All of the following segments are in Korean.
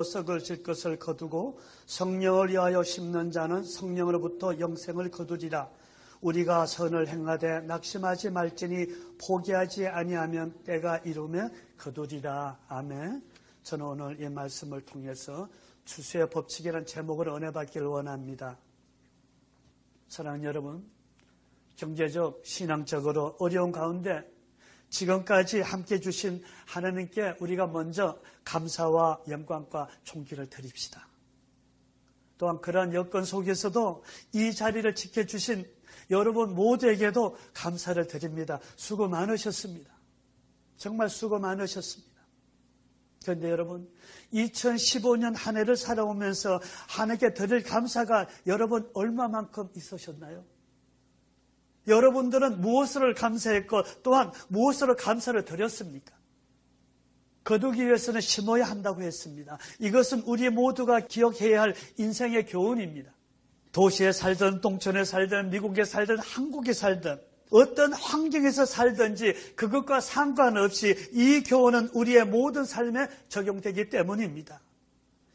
썩을 질 것을 거두고 성령을 위하여 심는 자는 성령으로부터 영생을 거두리라. 우리가 선을 행하되 낙심하지 말지니 포기하지 아니하면 때가 이르면 거두리라. 아멘. 저는 오늘 이 말씀을 통해서 추수의 법칙이라는 제목으로 은혜 받기를 원합니다. 사랑하는 여러분, 경제적, 신앙적으로 어려운 가운데 지금까지 함께 주신 하나님께 우리가 먼저 감사와 영광과 존귀를 드립시다. 또한 그러한 여건 속에서도 이 자리를 지켜주신 여러분 모두에게도 감사를 드립니다. 수고 많으셨습니다. 정말 수고 많으셨습니다. 그런데 여러분, 2015년 한 해를 살아오면서 하나님께 드릴 감사가 여러분 얼마만큼 있으셨나요? 여러분들은 무엇을 감사했고 또한 무엇으로 감사를 드렸습니까? 거두기 위해서는 심어야 한다고 했습니다. 이것은 우리 모두가 기억해야 할 인생의 교훈입니다. 도시에 살든 동촌에 살든 미국에 살든 한국에 살든 어떤 환경에서 살든지 그것과 상관없이 이 교훈은 우리의 모든 삶에 적용되기 때문입니다.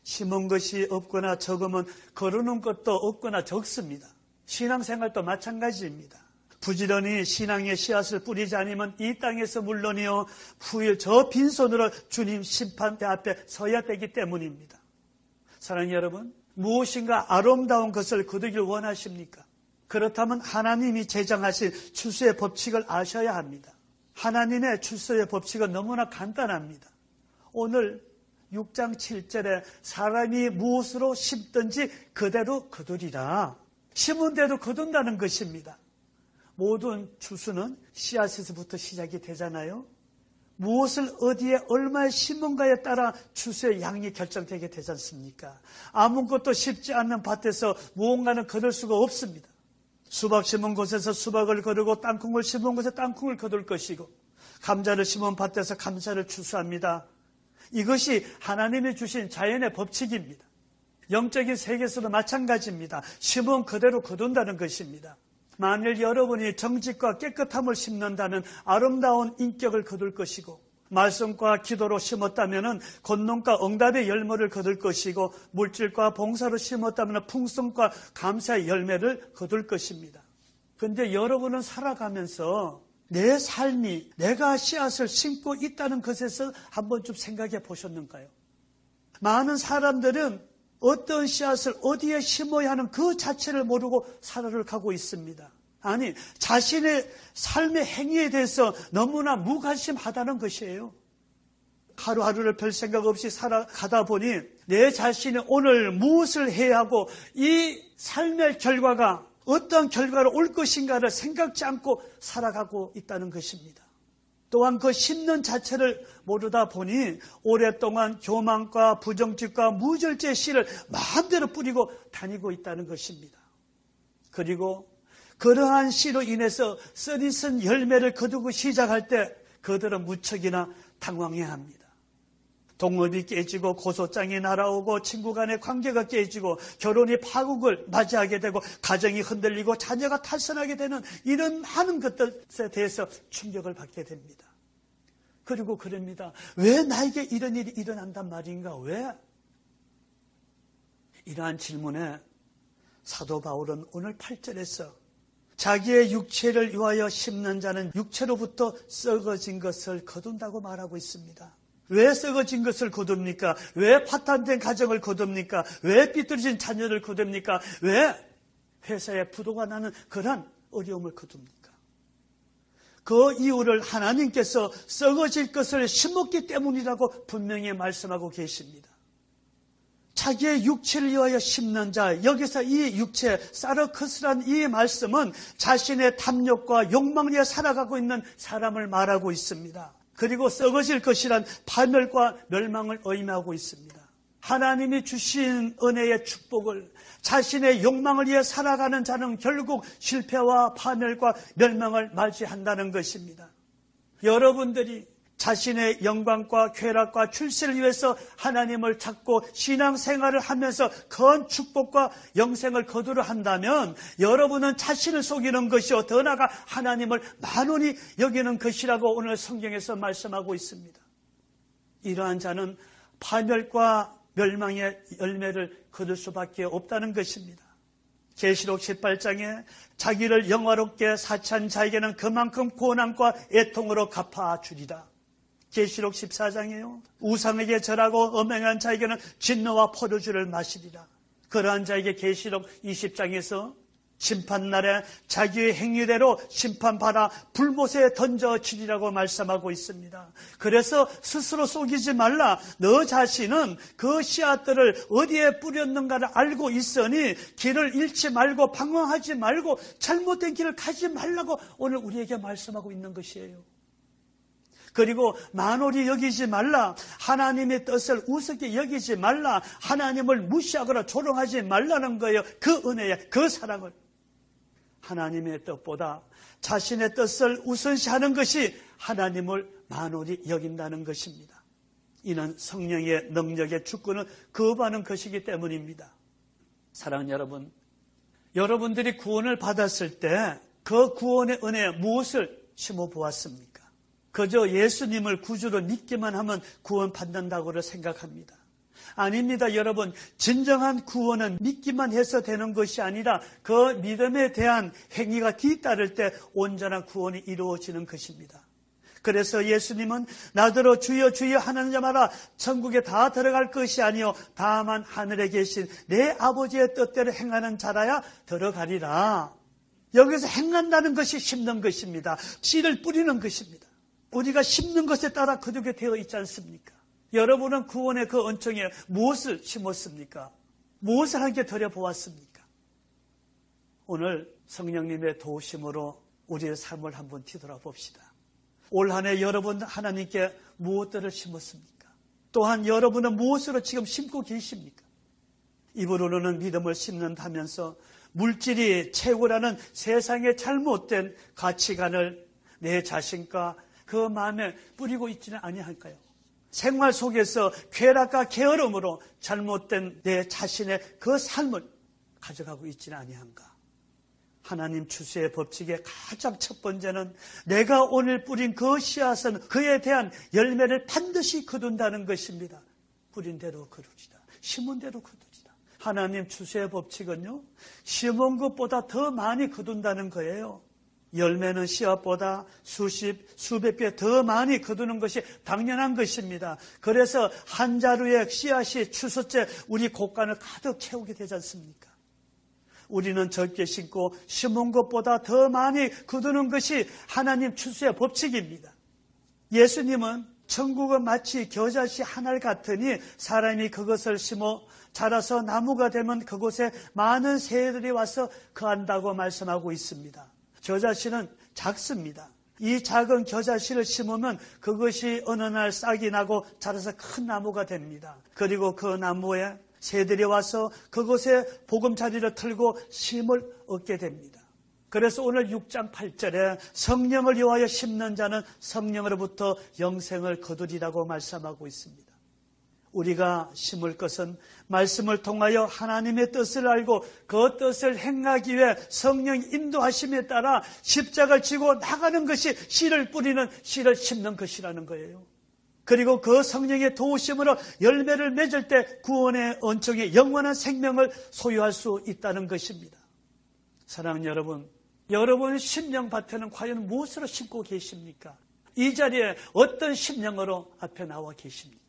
심은 것이 없거나 적으면 거두는 것도 없거나 적습니다. 신앙생활도 마찬가지입니다. 부지런히 신앙의 씨앗을 뿌리지 않으면 이 땅에서 물론이요 후일 저 빈손으로 주님 심판대 앞에 서야 되기 때문입니다. 사랑하는 여러분, 무엇인가 아름다운 것을 거두길 원하십니까? 그렇다면 하나님이 제정하신 추수의 법칙을 아셔야 합니다. 하나님의 추수의 법칙은 너무나 간단합니다. 오늘 6장 7절에 사람이 무엇으로 심든지 그대로 거두리라. 심은 대로 거둔다는 것입니다. 모든 추수는 씨앗에서부터 시작이 되잖아요. 무엇을 어디에 얼마에 심은가에 따라 추수의 양이 결정되게 되지 않습니까? 아무것도 심지 않는 밭에서 무언가는 거둘 수가 없습니다. 수박 심은 곳에서 수박을 거두고 땅콩을 심은 곳에 땅콩을 거둘 것이고 감자를 심은 밭에서 감자를 추수합니다. 이것이 하나님이 주신 자연의 법칙입니다. 영적인 세계에서도 마찬가지입니다. 심은 그대로 거둔다는 것입니다. 만일 여러분이 정직과 깨끗함을 심는다면 아름다운 인격을 거둘 것이고 말씀과 기도로 심었다면 권능과 응답의 열매를 거둘 것이고 물질과 봉사로 심었다면 풍성과 감사의 열매를 거둘 것입니다. 그런데 여러분은 살아가면서 내 삶이 내가 씨앗을 심고 있다는 것에서 한번 좀 생각해 보셨는가요? 많은 사람들은 어떤 씨앗을 어디에 심어야 하는 그 자체를 모르고 살아가고 있습니다. 아니, 자신의 삶의 행위에 대해서 너무나 무관심하다는 것이에요. 하루하루를 별 생각 없이 살아가다 보니 내 자신이 오늘 무엇을 해야 하고 이 삶의 결과가 어떤 결과로 올 것인가를 생각지 않고 살아가고 있다는 것입니다. 또한 그 심는 자체를 모르다 보니 오랫동안 교만과 부정직과 무절제 씨를 마음대로 뿌리고 다니고 있다는 것입니다. 그리고 그러한 씨로 인해서 쓰디쓴 열매를 거두고 시작할 때 그들은 무척이나 당황해야 합니다. 동업이 깨지고 고소장이 날아오고 친구 간의 관계가 깨지고 결혼이 파국을 맞이하게 되고 가정이 흔들리고 자녀가 탈선하게 되는 이런 많은 것들에 대해서 충격을 받게 됩니다. 그리고 그럽니다. 왜 나에게 이런 일이 일어난단 말인가? 왜? 이러한 질문에 사도 바울은 오늘 8절에서 자기의 육체를 위하여 심는 자는 육체로부터 썩어진 것을 거둔다고 말하고 있습니다. 왜 썩어진 것을 거둡니까? 왜 파탄된 가정을 거둡니까? 왜 삐뚤어진 자녀를 거둡니까? 왜 회사에 부도가 나는 그런 어려움을 거둡니까? 그 이유를 하나님께서 썩어질 것을 심었기 때문이라고 분명히 말씀하고 계십니다. 자기의 육체를 위하여 심는 자, 여기서 이 육체, 사르크스란 이 말씀은 자신의 탐욕과 욕망을 위해 살아가고 있는 사람을 말하고 있습니다. 그리고 썩어질 것이란 파멸과 멸망을 의미하고 있습니다. 하나님이 주신 은혜의 축복을 자신의 욕망을 위해 살아가는 자는 결국 실패와 파멸과 멸망을 맞이한다는 것입니다. 여러분들이 자신의 영광과 쾌락과 출세를 위해서 하나님을 찾고 신앙생활을 하면서 큰 축복과 영생을 거두려 한다면 여러분은 자신을 속이는 것이요 더 나아가 하나님을 만원히 여기는 것이라고 오늘 성경에서 말씀하고 있습니다. 이러한 자는 파멸과 멸망의 열매를 거둘 수밖에 없다는 것입니다. 계시록 18장에 자기를 영화롭게 사치한 자에게는 그만큼 고난과 애통으로 갚아주리라. 계시록 14장에요. 우상에게 절하고 음행한 자에게는 진노와 포도주를 마시리라. 그러한 자에게 계시록 20장에서 심판날에 자기의 행위대로 심판받아 불못에 던져지리라고 말씀하고 있습니다. 그래서 스스로 속이지 말라. 너 자신은 그 씨앗들을 어디에 뿌렸는가를 알고 있으니 길을 잃지 말고 방황하지 말고 잘못된 길을 가지 말라고 오늘 우리에게 말씀하고 있는 것이에요. 그리고 만홀히 여기지 말라. 하나님의 뜻을 우습게 여기지 말라. 하나님을 무시하거나 조롱하지 말라는 거예요. 그 은혜에, 그 사랑을. 하나님의 뜻보다 자신의 뜻을 우선시하는 것이 하나님을 만홀히 여긴다는 것입니다. 이는 성령의 능력의 주권을 거부하는 것이기 때문입니다. 사랑하는 여러분, 여러분들이 구원을 받았을 때 그 구원의 은혜에 무엇을 심어보았습니까? 그저 예수님을 구주로 믿기만 하면 구원받는다고 생각합니다. 아닙니다, 여러분. 진정한 구원은 믿기만 해서 되는 것이 아니라 그 믿음에 대한 행위가 뒤따를 때 온전한 구원이 이루어지는 것입니다. 그래서 예수님은 나더러 주여 주여 하는 자마다 천국에 다 들어갈 것이 아니요 다만 하늘에 계신 내 아버지의 뜻대로 행하는 자라야 들어가리라. 여기서 행한다는 것이 심는 것입니다. 씨를 뿌리는 것입니다. 우리가 심는 것에 따라 거두게 되어 있지 않습니까? 여러분은 구원의 그 은총에 무엇을 심었습니까? 무엇을 함께 들여보았습니까? 오늘 성령님의 도우심으로 우리의 삶을 한번 뒤돌아봅시다. 올 한 해 여러분 하나님께 무엇들을 심었습니까? 또한 여러분은 무엇으로 지금 심고 계십니까? 입으로는 믿음을 심는다면서 물질이 최고라는 세상의 잘못된 가치관을 내 자신과 그 마음에 뿌리고 있지는 아니할까요? 생활 속에서 쾌락과 게으름으로 잘못된 내 자신의 그 삶을 가져가고 있지는 아니한가? 하나님 추수의 법칙의 가장 첫 번째는 내가 오늘 뿌린 그 씨앗은 그에 대한 열매를 반드시 거둔다는 것입니다. 뿌린 대로 거두리라. 심은 대로 거두리라. 하나님 추수의 법칙은요, 심은 것보다 더 많이 거둔다는 거예요. 열매는 씨앗보다 수십, 수백 배 더 많이 거두는 것이 당연한 것입니다. 그래서 한 자루의 씨앗이 추수째 우리 곳간을 가득 채우게 되지 않습니까? 우리는 적게 심고 심은 것보다 더 많이 거두는 것이 하나님 추수의 법칙입니다. 예수님은 천국은 마치 겨자씨 하늘 같으니 사람이 그것을 심어 자라서 나무가 되면 그곳에 많은 새들이 와서 거한다고 말씀하고 있습니다. 겨자씨는 작습니다. 이 작은 겨자씨를 심으면 그것이 어느 날 싹이 나고 자라서 큰 나무가 됩니다. 그리고 그 나무에 새들이 와서 그곳에 보금자리를 틀고 쉼을 얻게 됩니다. 그래서 오늘 6장 8절에 성령을 위하여 심는 자는 성령으로부터 영생을 거두리라고 말씀하고 있습니다. 우리가 심을 것은 말씀을 통하여 하나님의 뜻을 알고 그 뜻을 행하기 위해 성령 인도하심에 따라 십자가를 지고 나가는 것이 씨를 뿌리는, 씨를 심는 것이라는 거예요. 그리고 그 성령의 도우심으로 열매를 맺을 때 구원의 은총의 영원한 생명을 소유할 수 있다는 것입니다. 사랑하는 여러분, 여러분 심령밭에는 과연 무엇으로 심고 계십니까? 이 자리에 어떤 심령으로 앞에 나와 계십니까?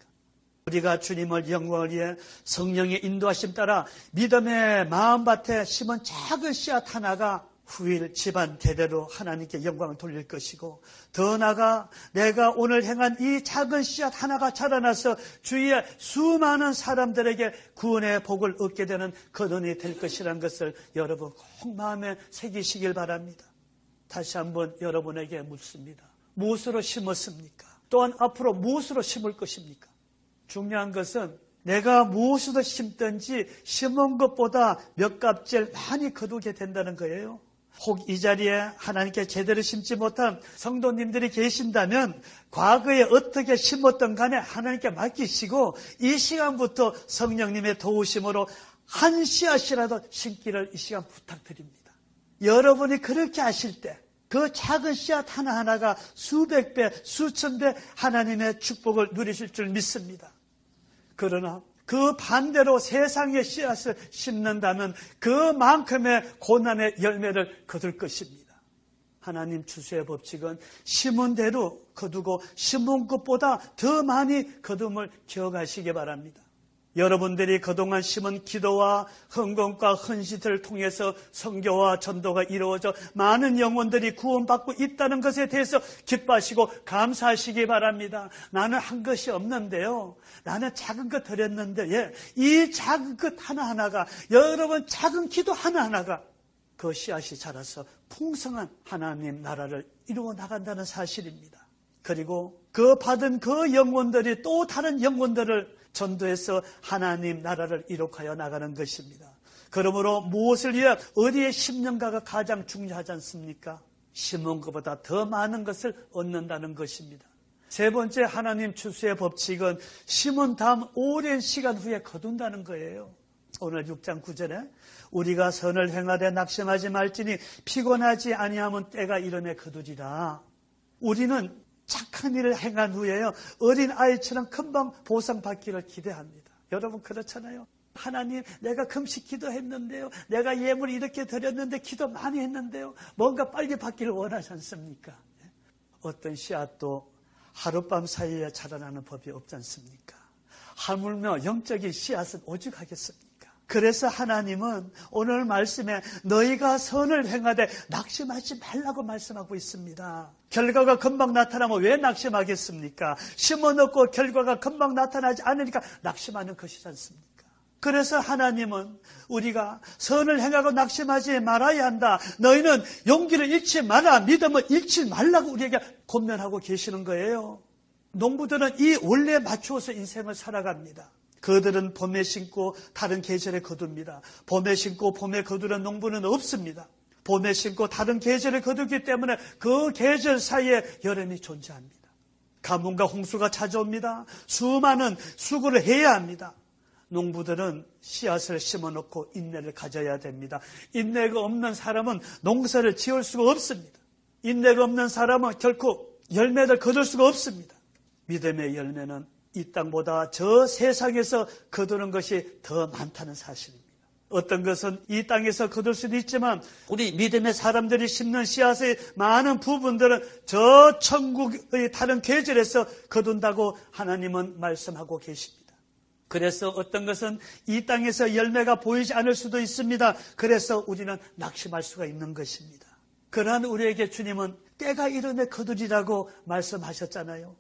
우리가 주님을 영광을 위해 성령의 인도하심 따라 믿음의 마음밭에 심은 작은 씨앗 하나가 후일 집안 대대로 하나님께 영광을 돌릴 것이고, 더 나아가 내가 오늘 행한 이 작은 씨앗 하나가 자라나서 주위의 수많은 사람들에게 구원의 복을 얻게 되는 근원이 될 것이라는 것을 여러분 꼭 마음에 새기시길 바랍니다. 다시 한번 여러분에게 묻습니다. 무엇으로 심었습니까? 또한 앞으로 무엇으로 심을 것입니까? 중요한 것은 내가 무엇으로 심든지 심은 것보다 몇 값을 많이 거두게 된다는 거예요. 혹 이 자리에 하나님께 제대로 심지 못한 성도님들이 계신다면 과거에 어떻게 심었던 간에 하나님께 맡기시고 이 시간부터 성령님의 도우심으로 한 씨앗이라도 심기를 이 시간 부탁드립니다. 여러분이 그렇게 하실 때 그 작은 씨앗 하나하나가 수백 배, 수천 배 하나님의 축복을 누리실 줄 믿습니다. 그러나 그 반대로 세상의 씨앗을 심는다면 그만큼의 고난의 열매를 거둘 것입니다. 하나님 추수의 법칙은 심은 대로 거두고 심은 것보다 더 많이 거둠을 기억하시기 바랍니다. 여러분들이 그동안 심은 기도와 헌금과 헌신을 통해서 선교와 전도가 이루어져 많은 영혼들이 구원받고 있다는 것에 대해서 기뻐하시고 감사하시기 바랍니다. 나는 한 것이 없는데요. 나는 작은 것 드렸는데 이 작은 것 하나하나가 여러분 작은 기도 하나하나가 그 씨앗이 자라서 풍성한 하나님 나라를 이루어 나간다는 사실입니다. 그리고 그 받은 그 영혼들이 또 다른 영혼들을 전도해서 하나님 나라를 이룩하여 나가는 것입니다. 그러므로 무엇을 위해 어디에 심는가가 가장 중요하지 않습니까? 심은 것보다 더 많은 것을 얻는다는 것입니다. 세 번째 하나님 추수의 법칙은 심은 다음 오랜 시간 후에 거둔다는 거예요. 오늘 6장 9절에 우리가 선을 행하되 낙심하지 말지니 피곤하지 아니하면 때가 이름에 거두리라. 우리는 착한 일을 행한 후에요. 어린아이처럼 금방 보상받기를 기대합니다. 여러분 그렇잖아요. 하나님 내가 금식 기도했는데요. 내가 예물 이렇게 드렸는데 기도 많이 했는데요. 뭔가 빨리 받기를 원하지 않습니까? 어떤 씨앗도 하룻밤 사이에 자라나는 법이 없지 않습니까? 하물며 영적인 씨앗은 오죽하겠습니까? 그래서 하나님은 오늘 말씀에 너희가 선을 행하되 낙심하지 말라고 말씀하고 있습니다. 결과가 금방 나타나면 왜 낙심하겠습니까? 심어놓고 결과가 금방 나타나지 않으니까 낙심하는 것이지 않습니까? 그래서 하나님은 우리가 선을 행하고 낙심하지 말아야 한다. 너희는 용기를 잃지 마라. 믿음을 잃지 말라고 우리에게 권면하고 계시는 거예요. 농부들은 이 원리에 맞추어서 인생을 살아갑니다. 그들은 봄에 심고 다른 계절에 거둡니다. 봄에 심고 봄에 거두는 농부는 없습니다. 봄에 심고 다른 계절에 거두기 때문에 그 계절 사이에 여름이 존재합니다. 가뭄과 홍수가 찾아옵니다. 수많은 수고를 해야 합니다. 농부들은 씨앗을 심어놓고 인내를 가져야 됩니다. 인내가 없는 사람은 농사를 지을 수가 없습니다. 인내가 없는 사람은 결코 열매를 거둘 수가 없습니다. 믿음의 열매는 이 땅보다 저 세상에서 거두는 것이 더 많다는 사실입니다. 어떤 것은 이 땅에서 거둘 수도 있지만 우리 믿음의 사람들이 심는 씨앗의 많은 부분들은 저 천국의 다른 계절에서 거둔다고 하나님은 말씀하고 계십니다. 그래서 어떤 것은 이 땅에서 열매가 보이지 않을 수도 있습니다. 그래서 우리는 낙심할 수가 있는 것입니다. 그러한 우리에게 주님은 때가 이르매 거두리라고 말씀하셨잖아요.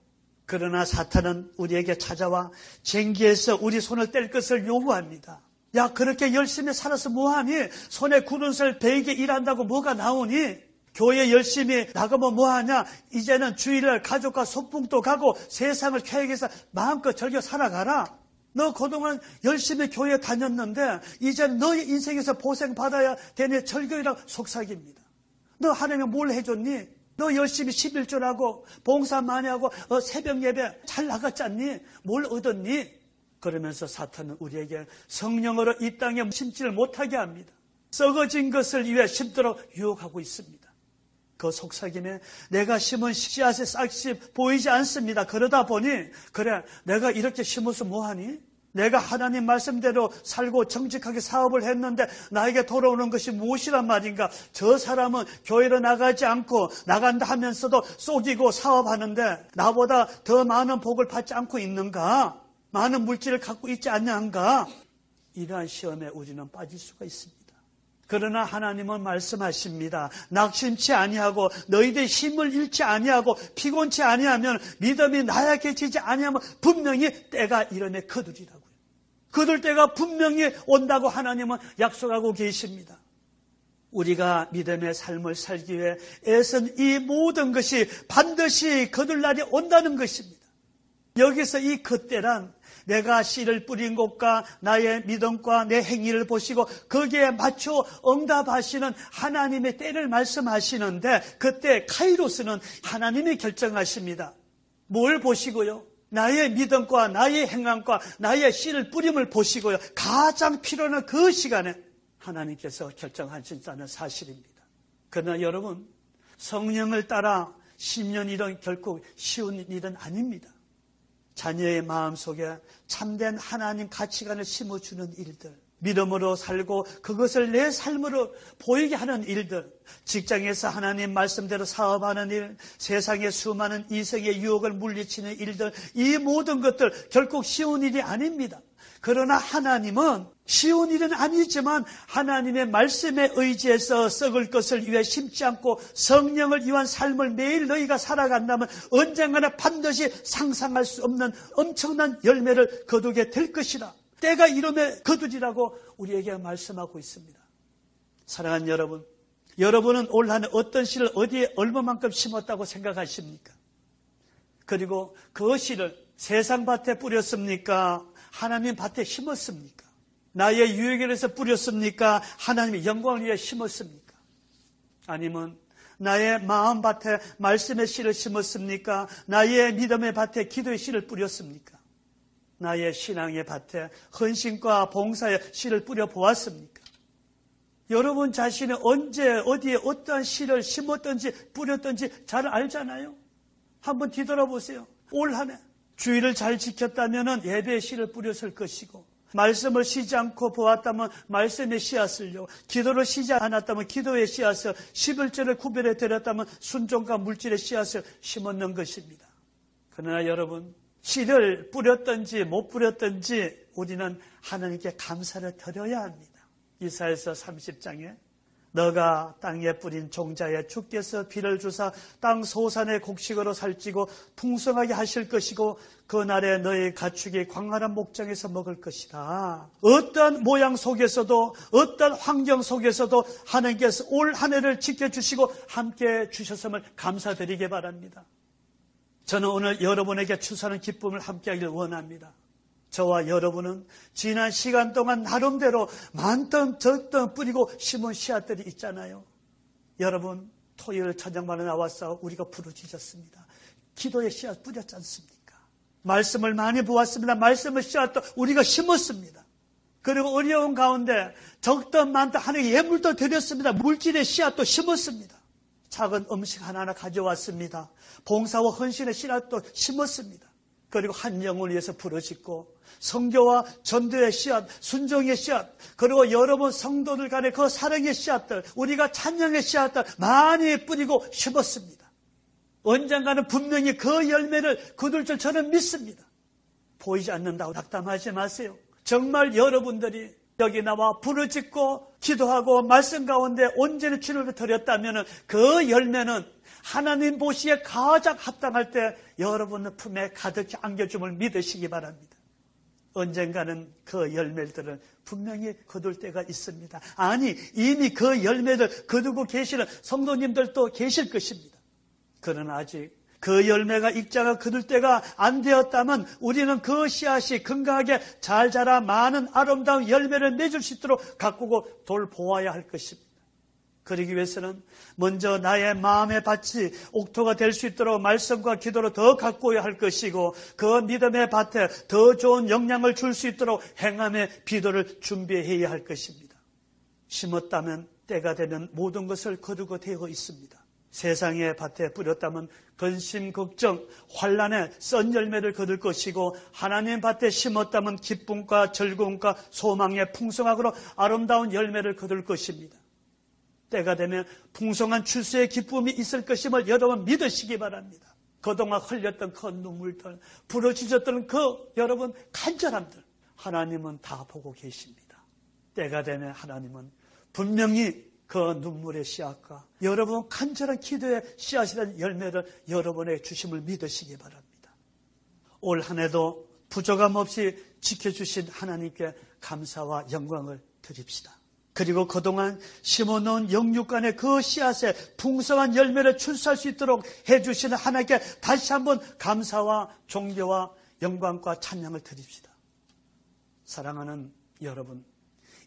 그러나 사탄은 우리에게 찾아와 쟁기에서 우리 손을 뗄 것을 요구합니다. 야, 그렇게 열심히 살아서 뭐하니? 손에 굳은살 베이게 일한다고 뭐가 나오니? 교회 열심히 나가면 뭐하냐? 이제는 주일날 가족과 소풍도 가고 세상을 쾌락해서 마음껏 즐겨 살아가라. 너 그동안 열심히 교회 다녔는데 이제는 너의 인생에서 보생받아야 되니 절교이라고 속삭입니다. 너 하나님이 뭘 해줬니? 너 열심히 11조라고 봉사 많이 하고 새벽 예배 잘 나갔지 않니? 뭘 얻었니? 그러면서 사탄은 우리에게 성령으로 이 땅에 심지를 못하게 합니다. 썩어진 것을 위해 심도록 유혹하고 있습니다. 그 속삭임에 내가 심은 씨앗의 싹이 보이지 않습니다. 그러다 보니 그래 내가 이렇게 심어서 뭐하니? 내가 하나님 말씀대로 살고 정직하게 사업을 했는데 나에게 돌아오는 것이 무엇이란 말인가? 저 사람은 교회로 나가지 않고 나간다 하면서도 속이고 사업하는데 나보다 더 많은 복을 받지 않고 있는가? 많은 물질을 갖고 있지 않는가? 이러한 시험에 우리는 빠질 수가 있습니다. 그러나 하나님은 말씀하십니다. 낙심치 아니하고 너희들 힘을 잃지 아니하고 피곤치 아니하면 믿음이 나약해지지 아니하면 분명히 때가 이름에 거두리라고요. 거둘 때가 분명히 온다고 하나님은 약속하고 계십니다. 우리가 믿음의 삶을 살기 위해 애쓴 이 모든 것이 반드시 거둘 날이 온다는 것입니다. 여기서 이 그때란 내가 씨를 뿌린 곳과 나의 믿음과 내 행위를 보시고 거기에 맞춰 응답하시는 하나님의 때를 말씀하시는데 그때 카이로스는 하나님이 결정하십니다. 뭘 보시고요? 나의 믿음과 나의 행함과 나의 씨를 뿌림을 보시고요. 가장 필요한 그 시간에 하나님께서 결정하신다는 사실입니다. 그러나 여러분, 성령을 따라 10년 일은 결코 쉬운 일은 아닙니다. 자녀의 마음속에 참된 하나님 가치관을 심어주는 일들, 믿음으로 살고 그것을 내 삶으로 보이게 하는 일들, 직장에서 하나님 말씀대로 사업하는 일, 세상의 수많은 이성의 유혹을 물리치는 일들, 이 모든 것들 결국 쉬운 일이 아닙니다. 그러나 하나님은 쉬운 일은 아니지만 하나님의 말씀에 의지해서 썩을 것을 위해 심지 않고 성령을 위한 삶을 매일 너희가 살아간다면 언젠가는 반드시 상상할 수 없는 엄청난 열매를 거두게 될 것이라. 때가 이름에 거두리라고 우리에게 말씀하고 있습니다. 사랑하는 여러분, 여러분은 올 한 해 어떤 씨를 어디에 얼마만큼 심었다고 생각하십니까? 그리고 그 씨를 세상 밭에 뿌렸습니까? 하나님 밭에 심었습니까? 나의 유익을 위해서 뿌렸습니까? 하나님의 영광을 위해 심었습니까? 아니면 나의 마음 밭에 말씀의 씨를 심었습니까? 나의 믿음의 밭에 기도의 씨를 뿌렸습니까? 나의 신앙의 밭에 헌신과 봉사의 씨를 뿌려보았습니까? 여러분 자신이 언제 어디에 어떠한 씨를 심었든지 뿌렸든지 잘 알잖아요. 한번 뒤돌아보세요. 올 한 해 주의를 잘 지켰다면 예배의 씨를 뿌렸을 것이고, 말씀을 쉬지 않고 보았다면 말씀의 씨앗을요, 기도를 쉬지 않았다면 기도의 씨앗을, 11절을 구별해 드렸다면 순종과 물질의 씨앗을 심었는 것입니다. 그러나 여러분, 씨를 뿌렸든지 못 뿌렸든지 우리는 하나님께 감사를 드려야 합니다. 이사야서 30장에 너가 땅에 뿌린 종자에 주께서 비를 주사 땅 소산의 곡식으로 살찌고 풍성하게 하실 것이고 그날에 너의 가축이 광활한 목장에서 먹을 것이다. 어떠한 모양 속에서도 어떠한 환경 속에서도 하나님께서 올 한 해를 지켜주시고 함께 주셨음을 감사드리기 바랍니다. 저는 오늘 여러분에게 추수하는 기쁨을 함께하기를 원합니다. 저와 여러분은 지난 시간 동안 나름대로 많던 적던 뿌리고 심은 씨앗들이 있잖아요. 여러분, 토요일 저녁만에 나와서 우리가 부르짖었습니다. 기도의 씨앗 뿌렸지 않습니까? 말씀을 많이 보았습니다. 말씀의 씨앗도 우리가 심었습니다. 그리고 어려운 가운데 적던 많던 하나님께 예물도 드렸습니다. 물질의 씨앗도 심었습니다. 작은 음식 하나하나 가져왔습니다. 봉사와 헌신의 씨앗도 심었습니다. 그리고 한 영혼을 위해서 부르짖고 성교와 전도의 씨앗, 순종의 씨앗, 그리고 여러분 성도들 간의 그 사랑의 씨앗들, 우리가 찬양의 씨앗들 많이 뿌리고 심었습니다. 언젠가는 분명히 그 열매를 거둘 줄 저는 믿습니다. 보이지 않는다고 낙담하지 마세요. 정말 여러분들이 여기 나와 부르짖고 기도하고 말씀 가운데 온전히 주를 드렸다면 그 열매는 하나님 보시기에 가장 합당할 때 여러분 품에 가득히 안겨줌을 믿으시기 바랍니다. 언젠가는 그 열매들을 분명히 거둘 때가 있습니다. 아니, 이미 그 열매를 거두고 계시는 성도님들도 계실 것입니다. 그러나 아직 그 열매가 익자가 거둘 때가 안 되었다면 우리는 그 씨앗이 건강하게 잘 자라 많은 아름다운 열매를 맺을 수 있도록 가꾸고 돌보아야 할 것입니다. 그러기 위해서는 먼저 나의 마음의 밭이 옥토가 될 수 있도록 말씀과 기도로 더 가꾸어야 할 것이고, 그 믿음의 밭에 더 좋은 영향을 줄 수 있도록 행함의 비도를 준비해야 할 것입니다. 심었다면 때가 되면 모든 것을 거두고 되어 있습니다. 세상의 밭에 뿌렸다면 근심, 걱정, 환난에 썬 열매를 거둘 것이고, 하나님 밭에 심었다면 기쁨과 즐거움과 소망의 풍성하고 아름다운 열매를 거둘 것입니다. 때가 되면 풍성한 출세의 기쁨이 있을 것임을 여러분 믿으시기 바랍니다. 그동안 흘렸던 그 눈물들, 부러지셨던 그 여러분 간절함들, 하나님은 다 보고 계십니다. 때가 되면 하나님은 분명히 그 눈물의 씨앗과 여러분 간절한 기도의 씨앗이라는 열매를 여러분에게 주심을 믿으시기 바랍니다. 올 한 해도 부족함 없이 지켜주신 하나님께 감사와 영광을 드립시다. 그리고 그동안 심어놓은 영육간의 그 씨앗에 풍성한 열매를 출수할 수 있도록 해주시는 하나님께 다시 한번 감사와 존경과 영광과 찬양을 드립시다. 사랑하는 여러분,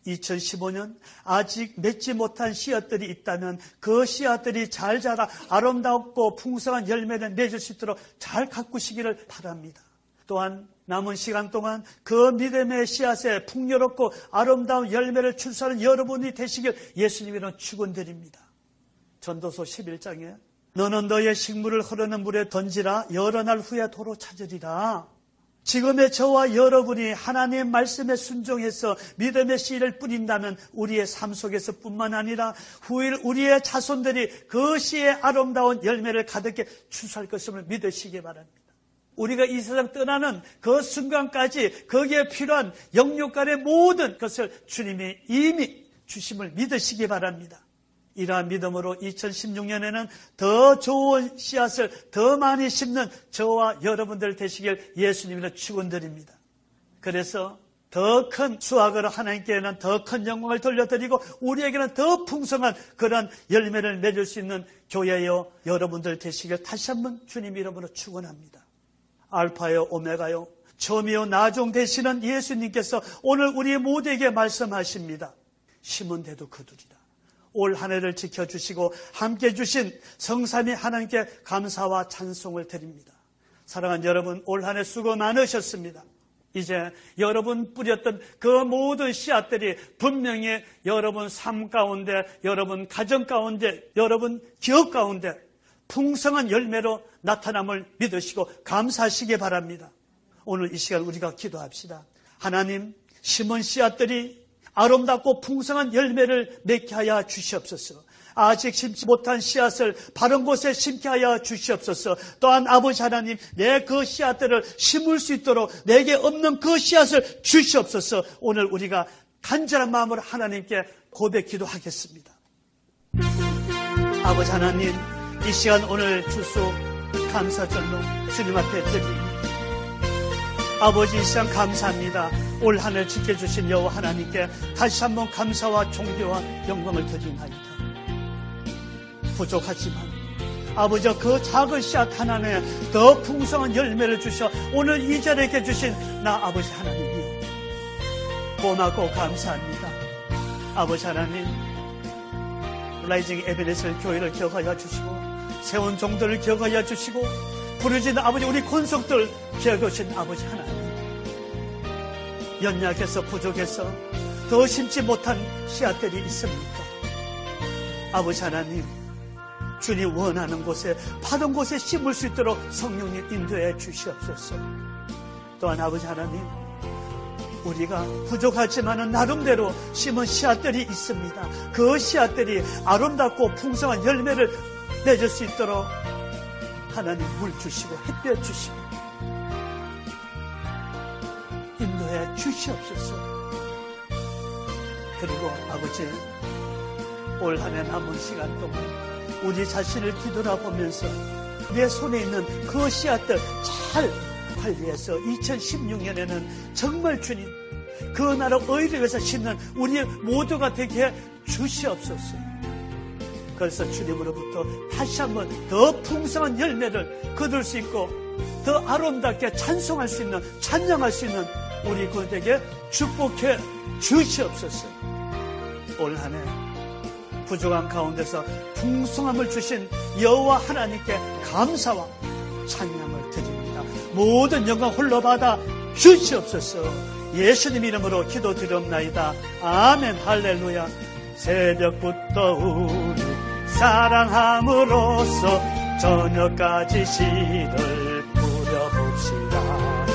2015년 아직 맺지 못한 씨앗들이 있다면 그 씨앗들이 잘 자라 아름답고 풍성한 열매를 맺을 수 있도록 잘 가꾸시기를 바랍니다. 또한 남은 시간 동안 그 믿음의 씨앗에 풍요롭고 아름다운 열매를 출수하는 여러분이 되시길 예수님이랑 축원드립니다. 전도서 11장에 너는 너의 식물을 흐르는 물에 던지라 여러 날 후에 도로 찾으리라. 지금의 저와 여러분이 하나님의 말씀에 순종해서 믿음의 씨를 뿌린다면 우리의 삶 속에서 뿐만 아니라 후일 우리의 자손들이 그 씨의 아름다운 열매를 가득히 추수할 것임을 믿으시기 바랍니다. 우리가 이 세상 떠나는 그 순간까지 거기에 필요한 영육간의 모든 것을 주님이 이미 주심을 믿으시기 바랍니다. 이러한 믿음으로 2016년에는 더 좋은 씨앗을 더 많이 심는 저와 여러분들 되시길 예수님으로 축원드립니다. 그래서 더 큰 수확으로 하나님께는 더 큰 영광을 돌려드리고 우리에게는 더 풍성한 그런 열매를 맺을 수 있는 교회여 여러분들 되시길 다시 한번 주님 이름으로 축원합니다. 알파요 오메가요 처음이요 나중 되시는 예수님께서 오늘 우리 모두에게 말씀하십니다. 심은 데도 거두리라. 올 한 해를 지켜주시고 함께 주신 성삼위 하나님께 감사와 찬송을 드립니다. 사랑하는 여러분, 올 한 해 수고 많으셨습니다. 이제 여러분 뿌렸던 그 모든 씨앗들이 분명히 여러분 삶 가운데, 여러분 가정 가운데, 여러분 기업 가운데 풍성한 열매로 나타남을 믿으시고 감사하시기 바랍니다. 오늘 이 시간 우리가 기도합시다. 하나님, 심은 씨앗들이 아름답고 풍성한 열매를 맺게 하여 주시옵소서. 아직 심지 못한 씨앗을 바른 곳에 심게 하여 주시옵소서. 또한 아버지 하나님, 내 그 씨앗들을 심을 수 있도록 내게 없는 그 씨앗을 주시옵소서. 오늘 우리가 간절한 마음으로 하나님께 고백 기도하겠습니다. 아버지 하나님, 이 시간 오늘 주소 감사절로 주님 앞에 드립니다. 아버지, 이 시간 감사합니다. 올 한 해 지켜주신 여호와 하나님께 다시 한번 감사와 존경과 영광을 드리나이다. 부족하지만 아버지, 그 작은 씨앗 하나에 더 풍성한 열매를 주셔 오늘 이 자리에 주신 나 아버지 하나님이요, 고맙고 감사합니다. 아버지 하나님, 라이징 에베네셀 교회를 기억하여 주시고 세운 종들을 기억하여 주시고 부르짖는 아버지 우리 권속들 기억하신 아버지 하나님, 연약해서 부족해서 더 심지 못한 씨앗들이 있습니까? 아버지 하나님, 주님 원하는 곳에 바른 곳에 심을 수 있도록 성령님 인도해 주시옵소서. 또한 아버지 하나님, 우리가 부족하지만은 나름대로 심은 씨앗들이 있습니다. 그 씨앗들이 아름답고 풍성한 열매를 맺을 수 있도록 하나님 물 주시고 햇볕 주시고 인도해 주시옵소서. 그리고 아버지, 올 한 해 남은 시간 동안 우리 자신을 뒤돌아보면서 내 손에 있는 그 씨앗들 잘 관리해서 2016년에는 정말 주님 그 나라 의를 위해서 심는 우리 모두가 되게 해 주시옵소서. 그래서 주님으로부터 다시 한번 더 풍성한 열매를 거둘 수 있고 더 아름답게 찬송할 수 있는, 찬양할 수 있는 우리 그들에게 축복해 주시옵소서. 올 한 해 부족한 가운데서 풍성함을 주신 여호와 하나님께 감사와 찬양을 드립니다. 모든 영광 홀로 받아 주시옵소서. 예수님 이름으로 기도드렸나이다. 아멘. 할렐루야. 새벽부터 우리 사랑함으로써 저녁까지 씨를 뿌려봅시다.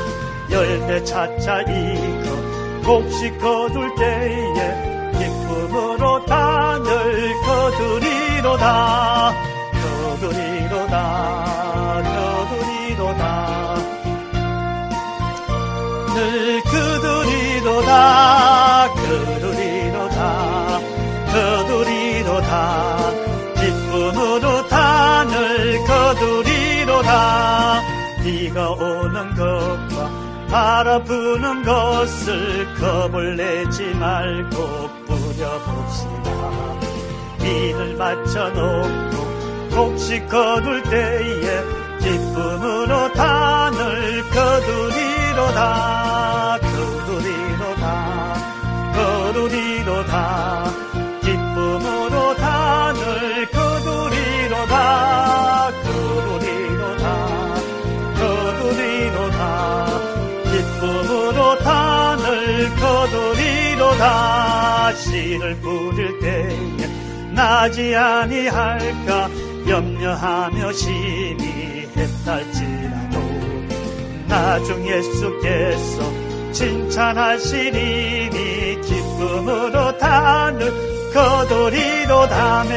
열매 차차 익어 곡식 거둘 때에 기쁨으로 단을 거두리로다. 거두리로다. 거두리로다. 늘 거두리로다. 거두리로다. 거두리로다. 기쁨으로 단을 거두리로다. 비가 오는 것과 바람 부는 것을 겁을 내지 말고 뿌려봅시다. 비를 맞춰놓고 곡식 거둘 때에 기쁨으로 단을 거두리로다. 거두리로다. 거두리로다. 기쁨으로 단을 거두리로다. 거두리로다. 거두리로다. 기쁨으로 단을 거두리로다. 씨를 뿌릴 때에 나지 아니할까 염려하며 심히 했달지라도 나중 예수께서 칭찬하시리니 기쁨으로 단을 거두리로다매